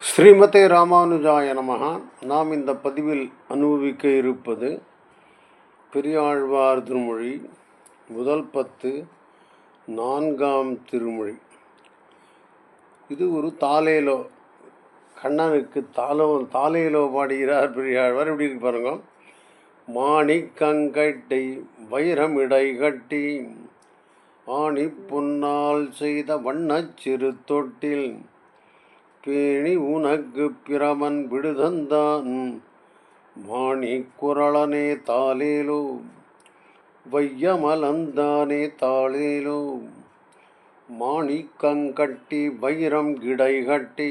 ஸ்ரீமதே ராமானுஜாய நமஹா. நாம் இந்த பதிவில் அனுபவிக்க இருப்பது பெரியாழ்வார் திருமொழி முதல் 10 4ஆம் திருமொழி. இது ஒரு தாலேலோ, கண்ணனுக்கு தாலேலோ பாடுகிறார் பெரியாழ்வார். எப்படி இருக்கு பாருங்க. மாணிக்கங்கட்டை வைரமிடை கட்டி ஆணி பொன்னால் செய்த வண்ணச் சிறு தொட்டில் பேணி உனக்கு பிரமன் விடுதந்தான் மாணி குரளனே தாலேலோ வையமலந்தானே தாளேலோ. மாணிக்கங்கட்டி வைரம் கிடை கட்டி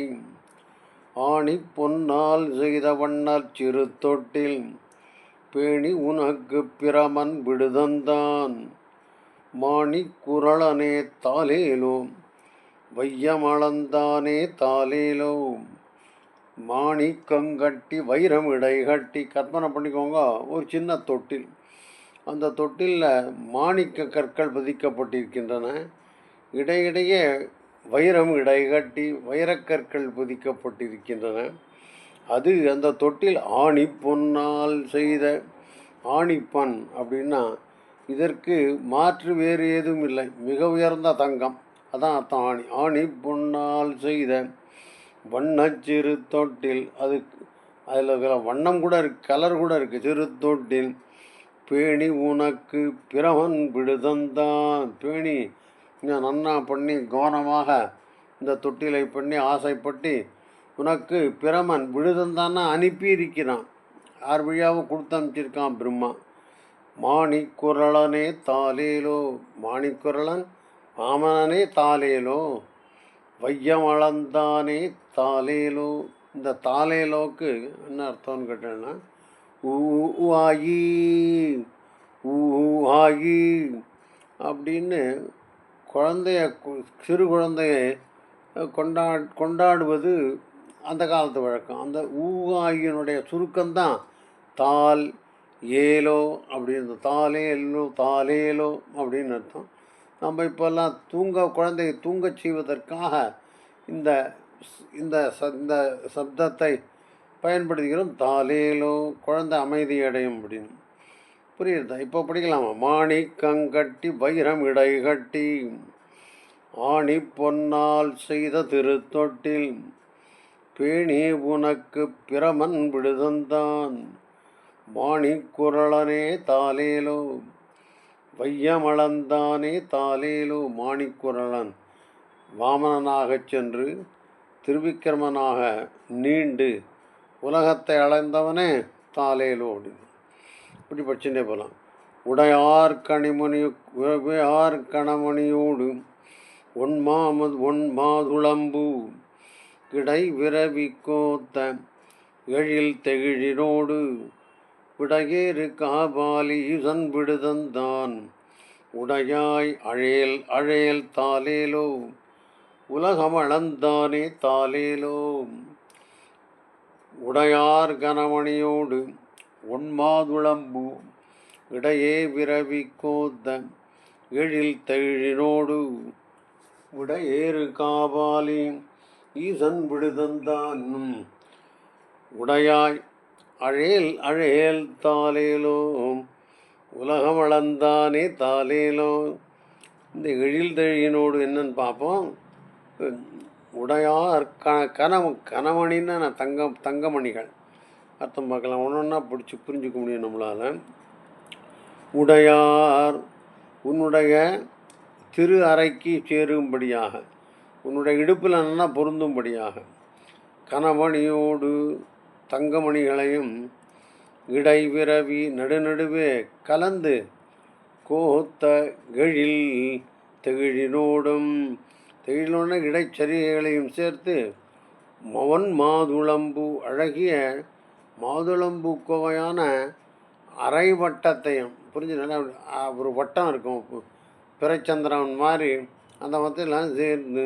ஆணி பொன்னால் செய்த வண்ணச் சிறு தொட்டில் பேணி உனக்கு பிரமன் விடுதந்தான் மாணி குரளனே தாலேலோ வையமளந்தானே தாலேலோ. மாணிக்கங்கட்டி வைரம் இடை கட்டி, கற்பனை பண்ணிக்கோங்க, ஒரு சின்ன தொட்டில். அந்த தொட்டிலில் மாணிக்க கற்கள் பதிக்கப்பட்டிருக்கின்றன. இடையிடையே வைரம் இடை கட்டி வைரக்கற்கள் பதிக்கப்பட்டிருக்கின்றன. அது அந்த தொட்டில் ஆணி பொன்னால் செய்த, ஆணிப்பொன் அப்படின்னா இதற்கு மாற்று வேறு ஏதும் இல்லை, மிக உயர்ந்த தங்கம், அதான் அர்த்தம். ஆணி பொன்னால் செய்த வண்ணச்சிறு தொட்டில். அதில் வண்ணம் கூட இருக்கு, கலர் கூட இருக்கு. சிறு தொட்டில் பேணி உனக்கு பிரமன் விடுதந்தான். பேணி நன்னா பண்ணி கவனமாக இந்த தொட்டிலை பண்ணி ஆசைப்பட்டு உனக்கு பிரமன் விடுதந்தான்னா அனுப்பி இருக்கிறான். யார் வழியாக கொடுத்து அனுப்பிச்சிருக்கான்? பிரம்மா. மாணிக்குரளனே தாலேலோ, மாணிக்குரளன் வாமனனே தாலேலோ வையமளந்தானே தாலேலோ. இந்த தாலேலோக்கு என்ன அர்த்தம்னு கேட்டேன்னா, ஊஆயி ஊஆயி அப்படின்னு சிறு குழந்தைய கொண்டாடுவது அந்த காலத்து வழக்கம். அந்த ஊஆயினுடைய சுருக்கம்தான் தால் ஏலோ அப்படின்னு. தாலேலோ அப்படின்னு அர்த்தம். நம்ம இப்போல்லாம் குழந்தையை தூங்கச் செய்வதற்காக இந்த இந்த சப்தத்தை பயன்படுத்துகிறோம். தாலேலோ, குழந்தை அமைதி அடையும் அப்படின்னு. புரியுதா? இப்போ படிக்கலாமா? மாணிக்கங்கட்டி வைரம் இடை கட்டி ஆணி பொன்னால் செய்த திருத்தொட்டில் பேணி உனக்கு பிரமன் விடுதந்தான் மாணிக்குரளனே தாலேலோ வையமளந்தானே தாலேலோ. மாணிக்குரளன் வாமனனாகச் சென்று திருவிக்கிரமனாக நீண்டு உலகத்தை அளந்தவனே தாலேலோ அப்படின்னு. இப்படி படிச்சுட்டே போகலாம். உடையார் கணமணியோடு ஒன் மாதுளம்பூ கிடை விரவி கோத்த எழில் தெகிழினோடு விடையேறு காபாலி ஈசன் விடுதந்தான் உடையாய் அழேல் தாலேலோ உலகமளந்தானே தாலேலோ. உடையார் கணமணியோடு ஒன்மாதுளம்பூ இடையே விரவி கோத்த எழில் தெழினோடு விடையேறு காபாலி ஈசன் விடுதந்தான் உடையாய் அழேல் தாலேலோ உலகமளந்தானே தாலேலோ. இந்த எழில் தழியினோடு என்னன்னு பார்ப்போம். உடையார் கனமணின்னா தங்கமணிகள் அர்த்தம் பார்க்கலாம். ஒன்றா புரிஞ்சுக்க முடியும் நம்மளால். உடையார் உன்னுடைய திரு அறைக்கு சேரும்படியாக, உன்னுடைய இடுப்பில் நல்லா பொருந்தும்படியாக, கனமணியோடு தங்கமணிகளையும் இடைவிரவி நடுநடுவே கலந்து கோத்த எழில் தெகிழினோடும், தெகிழினோட இடைச்சரிகைகளையும் சேர்த்து மாதுளம்பூ அழகிய மாதுளம்பூ கோவையான அரை வட்டத்தையும் புரிஞ்சுனா ஒரு வட்டம் இருக்கும் பிறைச்சந்திரன் மாதிரி, அந்த மத்தியெல்லாம் சேர்ந்து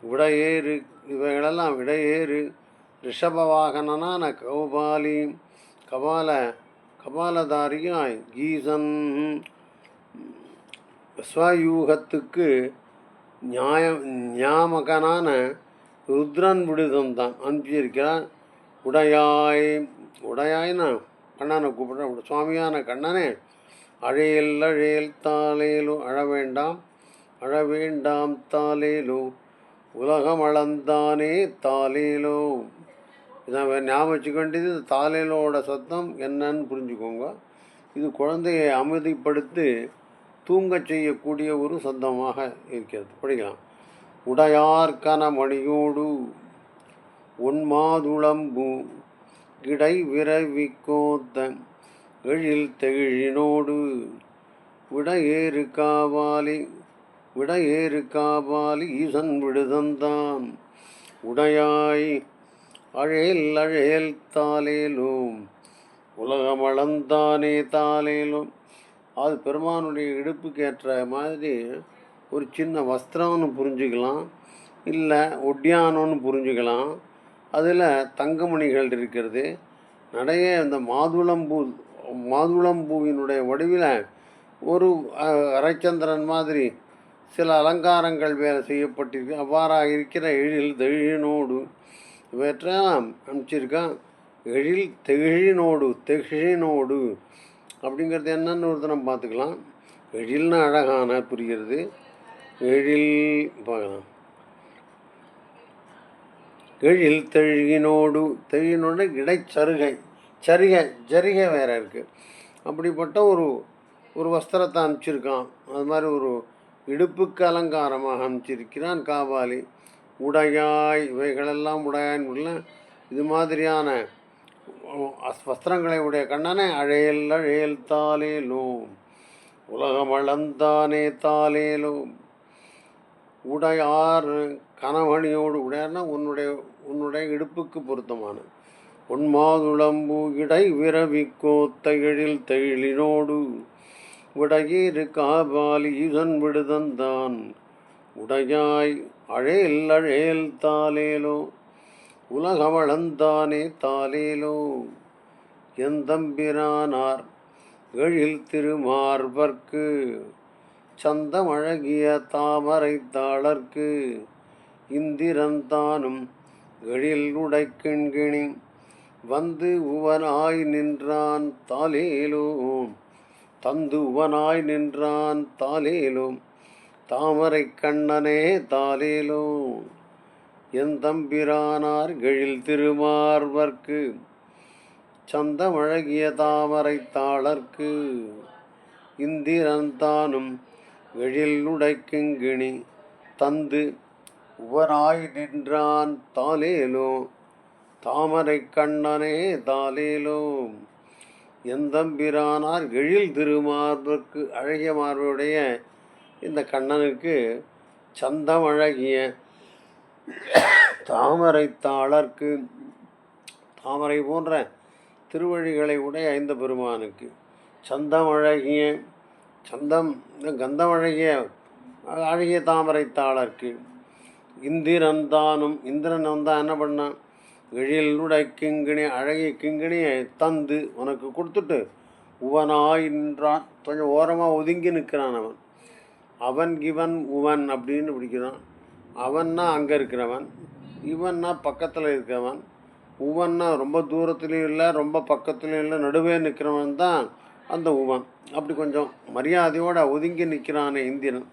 விடையேறு இவைகளெல்லாம் விடையேறு ரிஷபவாகனனான கௌபாலி கபாலதாரியாய் ஈசன் ஸ்வயூகத்துக்கு ஞாமகனான ருத்ரன் விடுதம் தான் அனுப்பிச்சிருக்கிறான். உடையாய், உடையாய்னா கண்ணனை கூப்பிட்றேன். சுவாமியான கண்ணனே, அழையல் அழையல் தாலேலோ, அழ வேண்டாம் அழ வேண்டாம் தாலேலோ, உலகம் அளந்தானே தாலேலோ. இதான் ஞாபகம் வச்சுக்க வேண்டியது. தாலேலோட சத்தம் என்னன்னு புரிஞ்சுக்கோங்க. இது குழந்தையை அமைதிப்படுத்தி தூங்கச் செய்யக்கூடிய ஒரு சத்தமாக இருக்கிறது. படிக்கலாம். உடையார் கனமணியோடு ஒன்மாதுளம்பூ இடை விரவி கோத்த எழில் தெழினோடு விடையேறு காவாலி விடையேறு காவாலி ஈசன் விடுதந்தான். உடையாய் அழேல் அழேல் தாலேலும் உலகமளந்தானே தாலேலும். அது பெருமானுடைய இடுப்புக்கு ஏற்ற மாதிரி ஒரு சின்ன வஸ்திரம்னு புரிஞ்சுக்கலாம், இல்லை ஒட்டியானோன்னு புரிஞ்சுக்கலாம். அதில் தங்கமணிகள் இருக்கிறது. நிறைய இந்த மாதுளம்பூவினுடைய வடிவில் ஒரு அரைச்சந்திரன் மாதிரி சில அலங்காரங்கள் வேலை செய்யப்பட்டிருக்கு. அவ்வாறாக இருக்கிற எழில் தெழினோடு இவற்றையெல்லாம் அனுப்பிச்சிருக்கான். எழில் தெழினோடு அப்படிங்கிறது என்னன்னு ஒரு தினம் பார்த்துக்கலாம். எழில்னா அழகான புரிகிறது. எழில் பார்க்கலாம். எழில் தெழினோடு இடைச்சருகை, ஜரிகை வேறு இருக்குது. அப்படிப்பட்ட ஒரு வஸ்திரத்தை அனுப்பிச்சிருக்கான். அது மாதிரி ஒரு இடுப்புக்கு அலங்காரமாக அனுப்பிச்சிருக்கிறான் காவாலி. உடையாய், இவைகளெல்லாம் உடையான் உள்ள இது மாதிரியான வஸ்திரங்களை உடைய கண்ணனை அழையல் அழையல் தாலேலோ, உலகம் அளந்தானே தாலேலோ. உடையார் கனமணியோடு, உடையார்னா உன்னுடைய இடுப்புக்கு பொருத்தமான. உன்மாதுளம்பூ இடை விரவி கோத்த எழில் தெழினோடு விடையேறு காபாலி ஈசன் விடுதந்தான். உடையாய் அழேல் அழேல் தாலேலோ, உலகமளந்தானே தாலேலோ. எந்தம்பிரானார் எழில் திருமார்பர்க்கு சந்தமழகிய தாமரை தாளர்க்கு இந்திரந்தானும் எழில் உடைக்கிண்கிணி வந்து உவனாய் நின்றான் தாலேலோ, தந்து உவனாய் நின்றான் தாலேலோ, தாமரை கண்ணனே தாலேலோ. எந்தம்பிரானார் எழில் திருமார்வர்க்கு சந்தமழகிய தாமரை தாளர்க்கு இந்திரந்தானும் எழில் உடைக்கிங்கிணி தந்து உவனாய் நின்றான் தாலேலோ, தாமரை கண்ணனே தாலேலோ. எந்தம்பிரானார் எழில் திருமார்பர்க்கு, அழகிய மார்புடைய இந்த கண்ணனுக்கு சந்தமழகிய தாமரை தாளர்க்கு, தாமரை போன்ற திருவழிகளை உடைய ஐந்த பெருமானுக்கு சந்தமழகிய கந்தமழகிய அழகிய தாமரை தாளர்க்கு இந்திரந்தானும், இந்திரன் வந்தால் என்ன பண்ணான்? எழிலுடை கிங்கிணி, அழகிய கிங்கிணியை தந்து உனக்கு கொடுத்துட்டு உவனாய் நின்றான். கொஞ்சம் ஓரமாக ஒதுங்கி நிற்கிறான் அவன். அவன் இவன் உவன் அப்படின்னு பிடிக்கிறான். அவன்னா அங்கே இருக்கிறவன், இவன்னா பக்கத்தில் இருக்கிறவன், உவன்னா ரொம்ப தூரத்துலேயும் இல்லை ரொம்ப பக்கத்துலேயும் இல்லை நடுவே நிற்கிறவன் தான் அந்த உவன். அப்படி கொஞ்சம் மரியாதையோடு ஒதுங்கி நிற்கிறானே இந்திரன்.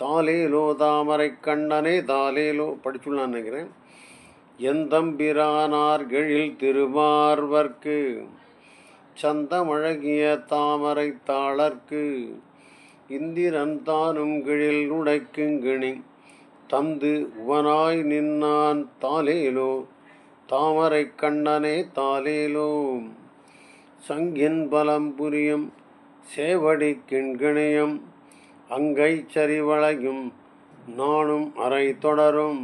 தாலேலோ தாமரை கண்ணனே தாலேலோ படிச்சுள்ளான்னு நினைக்கிறேன். எந்தம்பிரானார் எழில் திருமார்வர்க்கு சந்தமழகிய தாமரை தாளர்க்கு இந்திரன் தானும் எழில் உடைக்குங்கிணி தந்து உவனாய் நின்னான் தாலேலோ, தாமரை கண்ணனே தாலேலோ. சங்கின் பலம் புரியும் சேவடி கிண்கிணியம் அங்கை சரிவளையும் நானும் அறை தொடரும்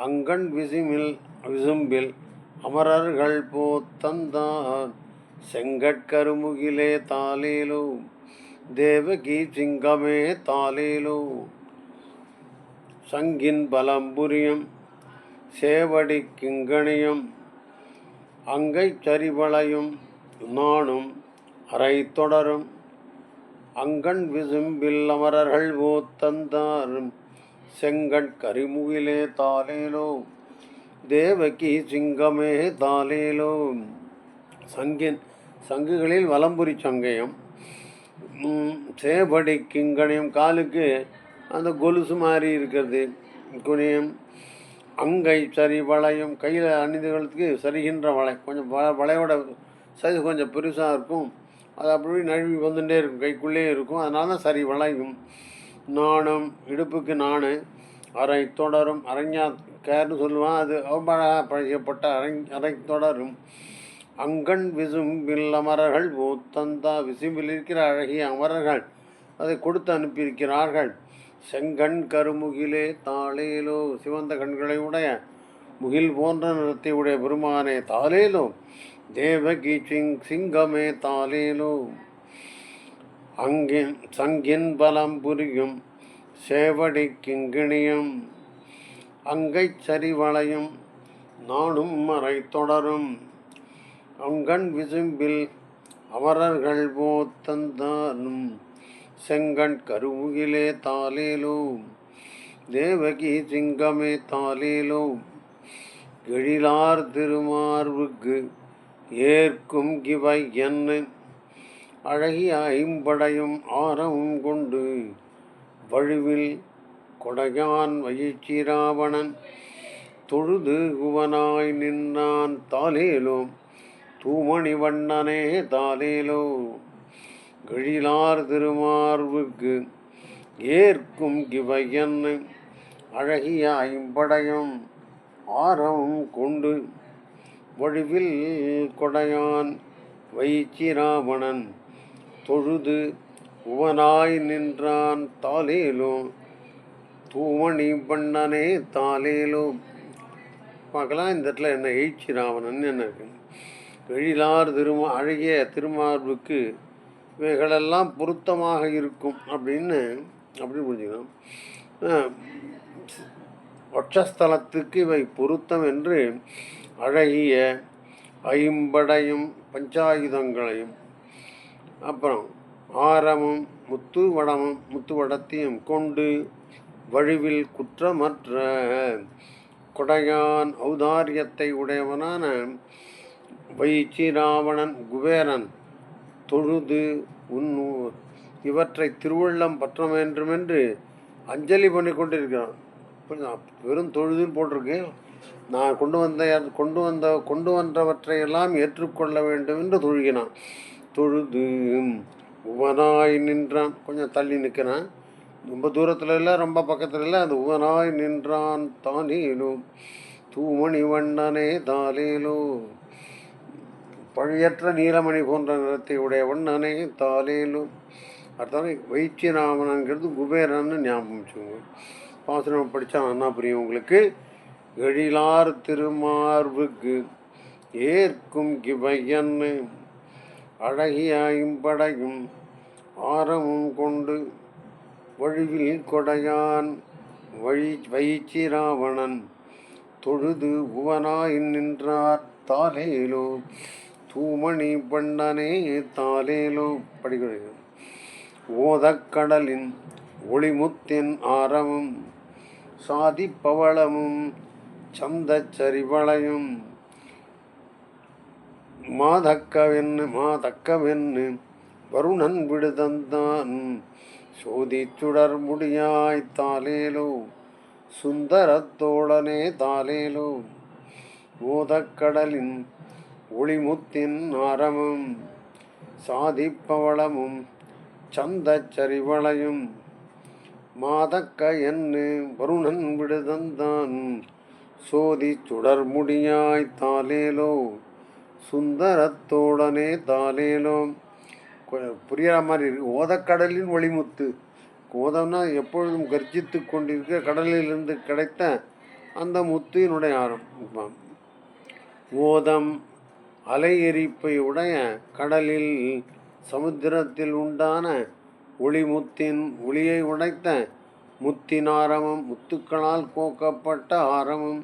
அங்கண் விசும்பில் அமரர்கள் போத்தந்தான் செங்கட்கருமுகிலே தாலேலோ, தேவகி சிங்கமே தாலேலோ. சங்கின் பலம்புரியம் சேவடி கிங்கணியம் அங்கை சரிவளையும் நானும் அறை தொடரும் அங்கண் விசும்பில் அமரர்கள் போத்தந்தாரும் செங்கட் கரிமுகிலே தாலேலோ. தேவகி சிங்கமே தாலேலோ. சங்குகளில் வலம்புரி சங்கயம். சேபடி கிங்கணியம், காலுக்கு அந்த கொலுசு மாதிரி இருக்கிறது குனியம். அங்கை சரி வளையும், கையில் அணிந்துகளுக்கு சரிகின்ற வளை, கொஞ்சம் வளையோட சைஸ் கொஞ்சம் பெருசாக இருக்கும், அது அப்படி நழுவி வந்துட்டே இருக்கும், கைக்குள்ளே இருக்கும், அதனால தான் சரி வளையும். நாணம், இடுப்புக்கு நாணு. அரை தொடரும், அரஞ்சா கேர்னு சொல்லுவான், அது அவபழக பழகப்பட்ட அரை தொடரும். அங்கண் விசும்பில் அமரர்கள் ஓத்தந்தா, விசும்பில் இருக்கிற அழகிய அமரர்கள் அதை கொடுத்து அனுப்பியிருக்கிறார்கள். செங்கண் கருமுகிலே தாளேலோ, சிவந்த கண்களை உடைய முகில் போன்ற நிறத்தை உடைய பெருமானே தாளேலோ. தேவகி சிங்கமே தாளேலோ. அங்கின் சங்கின் பலம் புரியும் சேவடி கிங்கிணியம். அங்கை சரிவளையும் நானும் மறை தொடரும். அங்கண் விசும்பில் அமரர்கள் போத்தந்தானும் செங்கண் கருமுகிலே தாளேலோ. தேவகி சிங்கமே தாளேலோ. எழிலார் திருமார்வுக்கு ஏற்கும் கிவை என்ன அழகிய ஐம்படையும் ஆரமும் கொண்டு வழுவில் கொடையான் வயிற்றிராவணன் தொழுது குவனாய் நின்றான் தாளேலோ. தூமணி வண்ணனே தாளேலோ. எழிலார் திருமார்வுக்கு ஏற்கும் கிவையன் அழகிய ஐம்படையும் ஆரமும் கொண்டு வழுவில் கொடையான் வைச்சிராவணன் தொழுது உவனாய் நின்றான் தாளேலோ. தூமணி வண்ணனே தாளேலோ. பார்க்கலாம் இந்த இடத்துல என்ன எய்ச்சிராவணன் என்ன இருக்கு. எழிலார் அழகிய திருமார்புக்கு இவைகளெல்லாம் பொருத்தமாக இருக்கும் அப்படின்னு புரிஞ்சுக்கலாம். வட்சஸ்தலத்துக்கு இவை பொருத்தம் என்று அழகிய ஐம்படையும் பஞ்சாயுதங்களையும் அப்புறம் ஆரமும் முத்து வடத்தையும் கொண்டு வழுவில் குற்றமற்ற கொடையான் ஔதாரியத்தை உடையவனான வைச்சிராவணன் குபேரன் தொழுது இவற்றை திருவள்ளம் பற்ற வேண்டுமென்று அஞ்சலி பண்ணி கொண்டிருக்கிறான். வெறும் தொழுதுன்னு போட்டிருக்கு. நான் கொண்டு வந்தவற்றையெல்லாம் ஏற்றுக்கொள்ள வேண்டும் என்று தொழுகினான். தொழுது உவனாய் நின்றான். கொஞ்சம் தள்ளி நிற்கிறான், ரொம்ப தூரத்தில் இல்லை ரொம்ப பக்கத்தில் இல்லை. அந்த உவனாய் நின்றான் தானேலோ. தூமணி வண்ணனே தாலேலோ. பழியற்ற நீலமணி போன்ற நிறத்தை உடைய வண்ணனே தாலேலும். அடுத்தது வைச்சிராமனங்கிறது குபேரன்னு ஞாபகம் வச்சுக்கோங்க. பாசுரம் படித்தா நல்லா புரியும் உங்களுக்கு. எழிலார் திருமார்புக்கு ஏற்கும் கிவையன்னு அழகிய ஐம்படையும் ஆரமும் கொண்டு வழுவில் கொடையான் வைச்சிராவணன் தொழுது உவனாய் நின்றார் தாலேலோ. தூமணி பண்ணனே தாலேலோ. படிக்கிறது. ஓதக்கடலின் ஒளிமுத்தின் ஆரமும் சாதி பவளமும் சந்த சரிவளையும் மாதக்கவென்னு வருணன் விடுதந்தான் சோதி சுடர் முடியாய் தாலேலோ. சுந்தரத்தோழனே தாலேலோ. ஓதக்கடலின் ஒளிமுத்தின் ஆரமும் சாதிப்பவளமும் சந்த சரிவளையும் மாதக்க என்று வருணன் விடுதந்தான் சோதி சுடர் முடியாய் தாலேலோ. சுந்தரத்தோடனே தாலேலோ. புரிகிற மாதிரி இருக்கு. ஓதக்கடலின் ஒளிமுத்து. ஓதம்னா எப்பொழுதும் கர்ஜித்து கொண்டிருக்க கடலிலிருந்து கிடைத்த அந்த முத்தினுடைய ஆரம். ஓதம் அலை எரிப்பை உடைய கடலில் சமுத்திரத்தில் உண்டான ஒளிமுத்தின் ஒளியை உடைத்த முத்தின் ஆரமும் முத்துக்களால் கோக்கப்பட்ட ஆரமும்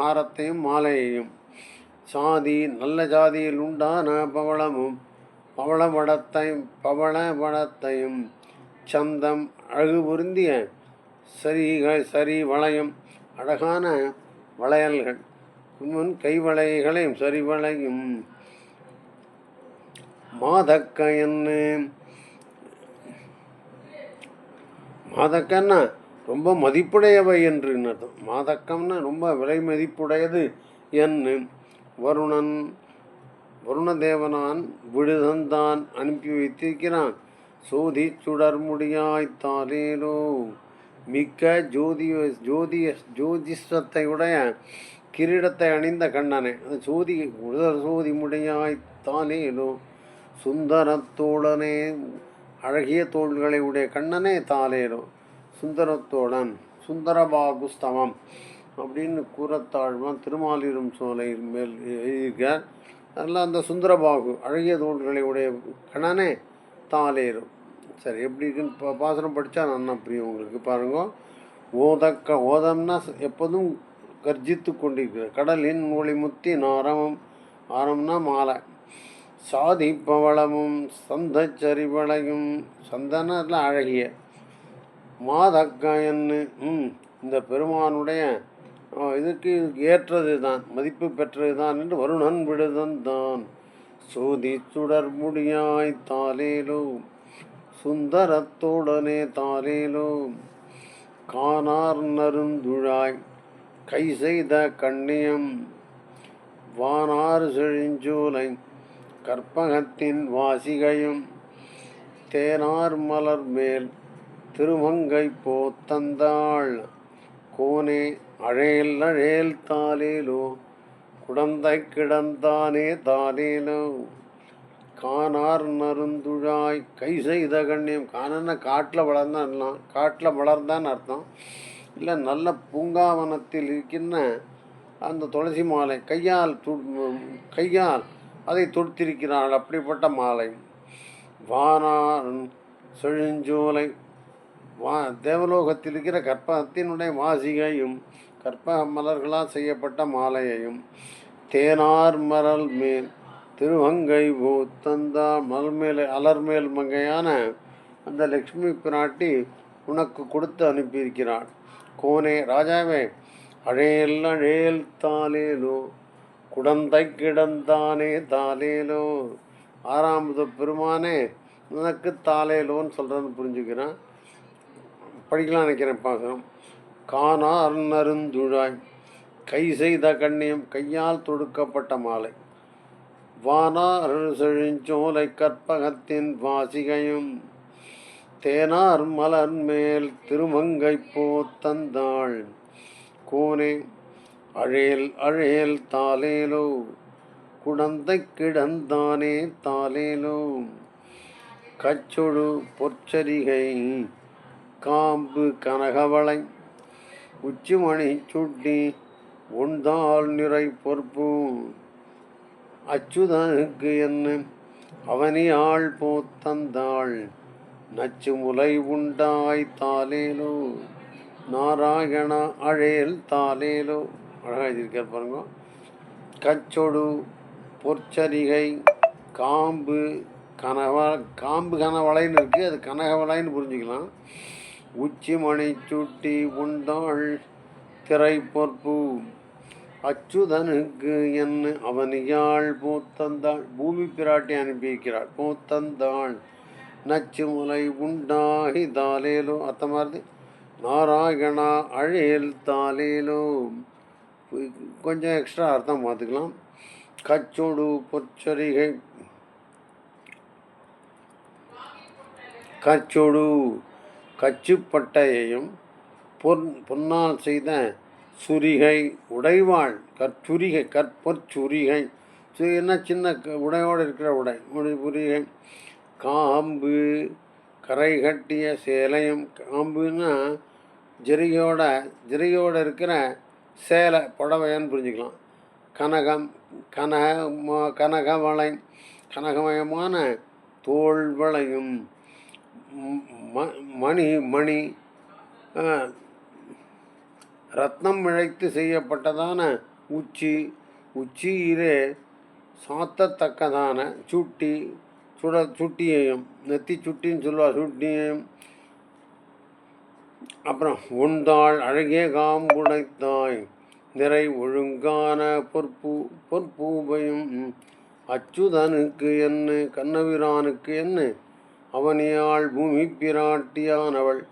ஆரத்தையும் மாலையையும் சாதி நல்ல ஜாதியில் உண்டான பவளவடத்தையும் சந்தம் அழகு பொருந்திய சரி வளையம் அழகான வளையல்கள் முன் கைவளைகளையும் சரிவளையும் மாதக்கையன்னு. மாதக்கன்னா ரொம்ப மதிப்புடையவை என்று அர்த்தம். மாதக்கம்னா ரொம்ப விலை மதிப்புடையது என்று. வருணதேவனான் விடுதந்தான் அனுப்பி வைத்திருக்கிறான். சோதி சுடர்முடியாய்த்தாலேலோ, மிக்க ஜோதிஷத்தையுடைய கிரீடத்தை அணிந்த கண்ணனே, சோதி முடியாய்த்தாலேலோ, சுந்தரத்தோழனே, அழகிய தோள்களை உடைய கண்ணனே தாலேலோ, சுந்தரத்தோழன், சுந்தரபாகுஸ்தவம் அப்படின்னு கூறத்தாழ்வான் திருமாலிரும் சோலை மேல் எழுதியிருக்கார். அதெல்லாம் அந்த சுந்தரபாகு அழகிய தோள்களை உடைய கண்ணனே தாலேரும். சரி, எப்படி இருக்குன்னு பாசனம் படித்தா நல்லா புரியும் உங்களுக்கு. பாருங்க, ஓதம்னா எப்போதும் கர்ஜித்து கொண்டிருக்கிற கடலின் ஒளிமுத்தி நாரமும். ஆரம்னா மாலை. சாதி பவளமும் சந்தச்சரிவளையும். சந்தனத்தில் அழகிய மாதக்கன்னு. இந்த பெருமானுடைய இதுக்கு ஏற்றது தான், மதிப்பு பெற்றது தான் என்று வருணன் விடுதந்தான். சோதி சுடர்முடியாய் தாலேலோ, சுந்தரத்தோடனே தாலேலோ, காணார் நருந்துழாய் கை செய்த கண்ணியம், வானாறு செழிஞ்சோலை கற்பகத்தின் வாசிகையும், தேனார் மலர் மேல் திருமங்கை போத்தந்தாள், கோனே அழேல் தாலேலோ, குடந்தை கிடந்தானே தாலேலோ, காணார் நருந்துழாய் கை செய்த கண்ணியம். காணன்னா காட்டில் வளர்ந்தான், காட்டில் வளர்ந்தான்னு அர்த்தம். இல்லை, நல்ல பூங்காவனத்தில் இருக்கின்ற அந்த துளசி மாலை கையால் அதை தொடுத்திருக்கிறாள், அப்படிப்பட்ட மாலை. வானார் செழுஞ்சோலை, தேவலோகத்தில் இருக்கிற கற்பகத்தினுடைய வாசிகையும், கற்பக மலர்களால் செய்யப்பட்ட மாலையையும், தேனார் மரல் மேல் திருவங்கை போத்தந்தா, மலர் மேல் அலர்மேல் மங்கையான அந்த லக்ஷ்மி பிராட்டி உனக்கு கொடுத்து அனுப்பியிருக்கிறாள். கோனே ராஜாவே, அழேல் தாலேலோ, குடந்தை கிடந்தானே தாலேலோ, ஆறாவது பெருமானே உனக்கு தாலேலோன்னு சொல்கிறேன்னு புரிஞ்சுக்கிறேன். படிக்கலாம் நினைக்கிறேன் பாசனம். காணார் நருந்துழாய் கை செய்த கண்ணியம், கையால் தொடுக்கப்பட்ட மாலை, வானார் செழிஞ்சோலை கற்பகத்தின் வாசிகையும், தேனார் மலர் மேல் திருமங்கை போத்தந்தாள், கோனே அழேல் தாலேலோ, குடந்தை கிடந்தானே தாலேலோ, கச்சொடு பொற்சரிகை காம்பு கனகவளை உச்சிமணி சுட்டி ஒன்றால் நிறை பொறுப்பு, அச்சுதனுக்கு என்ன அவனியாள் போத்தந்தாள், நச்சு முலை உண்டாய் தாலேலோ, நாராயண அழேல் தாலேலோ. அழகாக எழுதியிருக்கார் பாருங்க. கச்சொடு பொற்சரிகை காம்பு கனவளைன்னு இருக்குது, அது கனகவளைன்னு புரிஞ்சுக்கலாம். உச்சி மணி சுட்டி உண்டாள் திரை பொற்பு, அச்சுதனுக்கு என்ன அவனியாள் போத்தந்தாள், பூமி பிராட்டி அனுப்பியிருக்கிறாள். போத்தந்தாள் நச்சு முலை உண்டாகி தாலேலோ, அத்த மாதிரி நாராயணா அழேல் தாலேலோ. கொஞ்சம் எக்ஸ்ட்ரா அர்த்தம் பார்த்துக்கலாம். கச்சொடு பொற்சரிகை, கச்சொடு கச்சுப்பட்டையையும் பொன்னால் செய்த சுரிகை உடைவாள், கற்பொற்சுரிகை, என்ன சின்ன உடையோடு இருக்கிற உடை புரிகை, காம்பு கரை கட்டிய சேலையும், காம்புன்னா ஜரிகையோடு இருக்கிற சேலை புடவைன்னு புரிஞ்சுக்கலாம். கனகவளை கனகமயமான தோள்வளையும், மணி ரத்னம் இழைத்து செய்யப்பட்டதான உச்சியிலே சாத்தத்தக்கதான சுட்டியையும், நெத்தி சுட்டின்னு சொல்லுவாள், சுட்டியையும். அப்புறம் உண்டாள் அழகிய காம்புடைத்தாய் நிறை ஒழுங்கான பொற்பூபையும் அச்சுதனுக்கு என்ன கண்ணபிரானுக்கு என்ன அவனியாள் பூமி பிராட்டியானவள்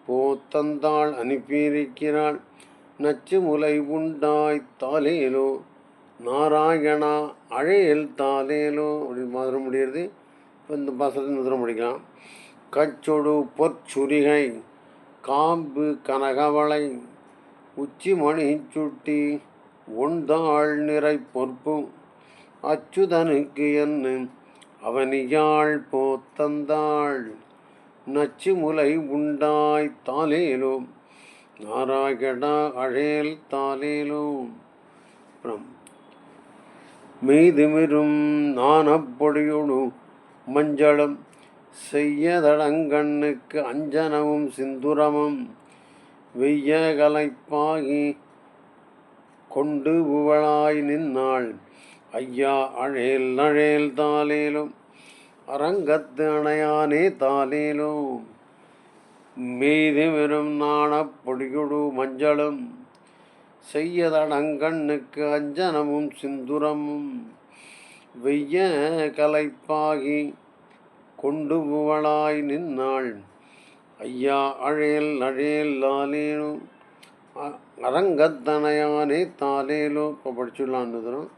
போத்தந்தாள் அனுப்பியிருக்கிறாள் நச்சு முலை உண்டாய் தாலேலோ நாராயணா அழையல் தாலேலோ அப்படின்னு மாதிரி முடிகிறது. இப்போ இந்த பாசத்தில் முதல முடிக்கலாம். கச்சொடு பொற்சுரிகை காம்பு கனகவளை உச்சி மணி சுட்டி ஒன்றாள் நிறை பொற்பு அச்சுதனுக்கு என்ன அவனியாள் போத்தந்தாள் நச்சு முலை உண்டாய் தாலேலோ நாராயணா அழேல் தாலேலோ. அப்புறம் மெய்துமிரும் நாணப்பொடியோடு மஞ்சளும் செய்யதடங்கண்ணுக்கு அஞ்சனமும் சிந்துரமும் வெய்ய கலைப்பாகி கொண்டு புவழாய் நின்னாள் ஐயா அழேல் அழேல் தாலேலும் அரங்கத்து அணையானே தாலேலும். மெய்துமிரும் நாணப்பொடியொடு மஞ்சளும் செய்யதடங்கண்ணுக்கு அஞ்சனமும் சிந்துரமும் வெய்ய கலைப்பாகி கொண்டு புவழாய் நின்னாள் ஐயா அழேல் அழேல் தாலேலும் அரங்கத்தனையானே தாலேலோ. இப்போ படிச்சுடலான்னு தரும்.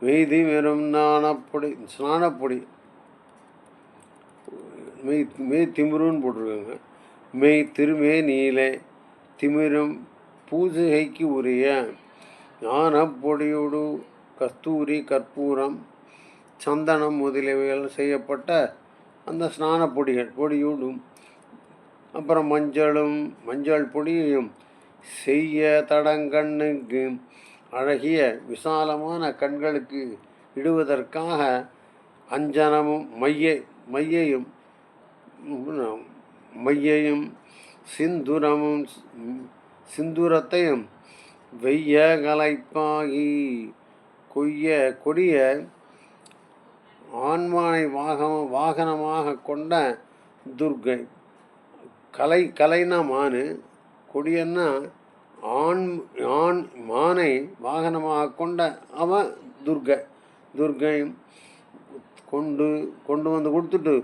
மெய்தி வெறும் நாணப்பொடி ஸ்நானப்பொடி மெய் திமிருன்னு போட்டிருக்காங்க. மெய் திருமே நீலே திமிரும் பூஜைக்கு உரிய ஞானப்பொடியோடு கஸ்தூரி கற்பூரம் சந்தனம் முதலியவைகள் செய்யப்பட்ட அந்த ஸ்நான பொடியோடும் அப்புறம் மஞ்சள் பொடியையும் செய்ய தடங்கண்ணுக்கு அழகிய விசாலமான கண்களுக்கு இடுவதற்காக அஞ்சனமும் மையையும் சிந்துரத்தையும் வெய்ய கலைப்பாகி கொடிய ஆண்மானை வாகனமாக கொண்ட துர்கை. கலைனா மானு, கொடியன்னா மானை வாகனமாக கொண்ட அவன் துர்கையும் கொண்டு வந்து கொடுத்துட்டு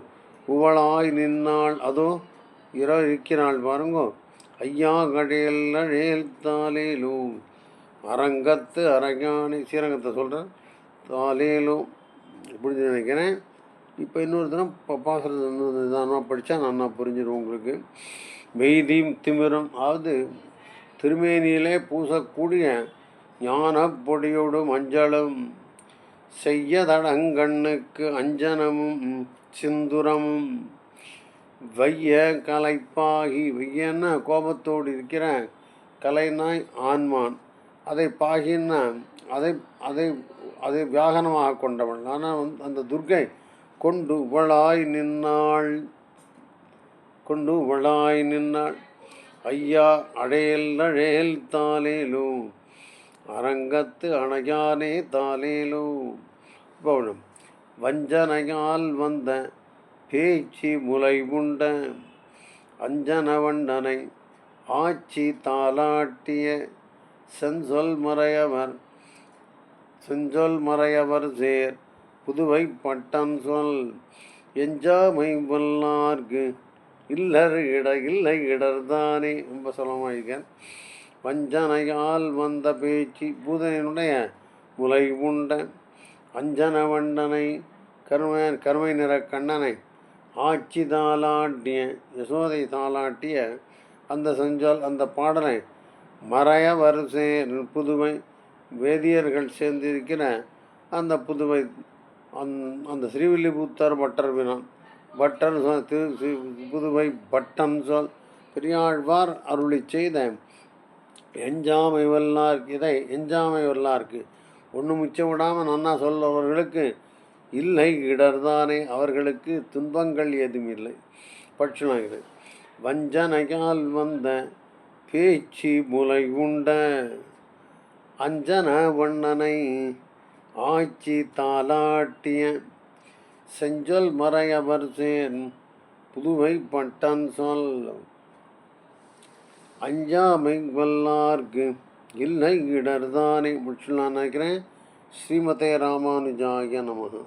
புவழாய் நின்னாள். அதோ இருக்கிறாள் பாருங்கோ. ஐயா கடையல் அழேல் தாலேலோ அரங்கத்து அரங்கானே. ஸ்ரீரங்கத்தை சொல்கிறேன் தாலேலோ புரிஞ்சு நினைக்கிறேன். இப்போ இன்னொரு தினம் பாசுறது நிதானமாக படித்தா நல்லா புரிஞ்சிடும் உங்களுக்கு. மெய்தி திமிரம் அதாவது திருமேனியிலே பூசக்கூடிய ஞான பொடியோடு மஞ்சளும் செய்யதடங்கண்ணுக்கு அஞ்சனமும் சிந்துரமும் வைய கலைப்பாகி. வையன்னா கோபத்தோடு இருக்கிற, கலைநாய் ஆண்மான், அதை பாகின்னா அதை வியாகனமாக கொண்டவள். ஆனால் அந்த துர்கை கொண்டு உவளாய் நின்னாள் ஐயா அழேல் தாலேலோ அரங்கத்து அணையானே தாலேலோ. பௌனம் வஞ்சனையால் வந்த பேச்சு முலை உண்ட அஞ்சனவண்டனை ஆட்சி தாலாட்டிய செஞ்சொல் மறையவர் சேர் புதுவை பட்டன் சொல் எஞ்சாமை வல்லார்க்கு இல்லை இடர்தானே. ரொம்ப சொல்லமாயிருக்கேன். வஞ்சனையால் வந்த பேச்சு பூதனையினுடைய முலை உண்ட அஞ்சனவண்டனை கருமை நிற கண்ணனை ஆட்சி தாலாட்டிய யசோதை தாலாட்டிய அந்த செஞ்சொல் அந்த பாடலை மறைய வரிசை புதுவை வேதியர்கள் சேர்ந்திருக்கிற அந்த புதுவை அந்த ஸ்ரீவில்லிபுத்தர் பட்டர் புதுவை பட்டன் சொல் பெரியாழ்வார் அருளி செய்த எஞ்சாமை வல்லார்க்கு. இதை எஞ்சாமை வல்லார்க்கு ஒன்று மிச்சம் விடாமல் நன்னா சொல்லவர்களுக்கு இல்லை இடர்தானே, அவர்களுக்கு துன்பங்கள் ஏதும் இல்லை. பட்சணாகிறது. வஞ்சனையால் வந்த பேச்சு முலை உண்ட அஞ்சன வண்ணனை ஆட்சி தாலாட்டிய செஞ்சொல் மறையவர் சேன் புதுவை பட்டன் சொல் அஞ்சாமை வல்லார்க்கு இல்லை இடர்தானே முடிச்சுடலான்னு நினைக்கிறேன். ஸ்ரீமதே ராமானுஜாய நமः.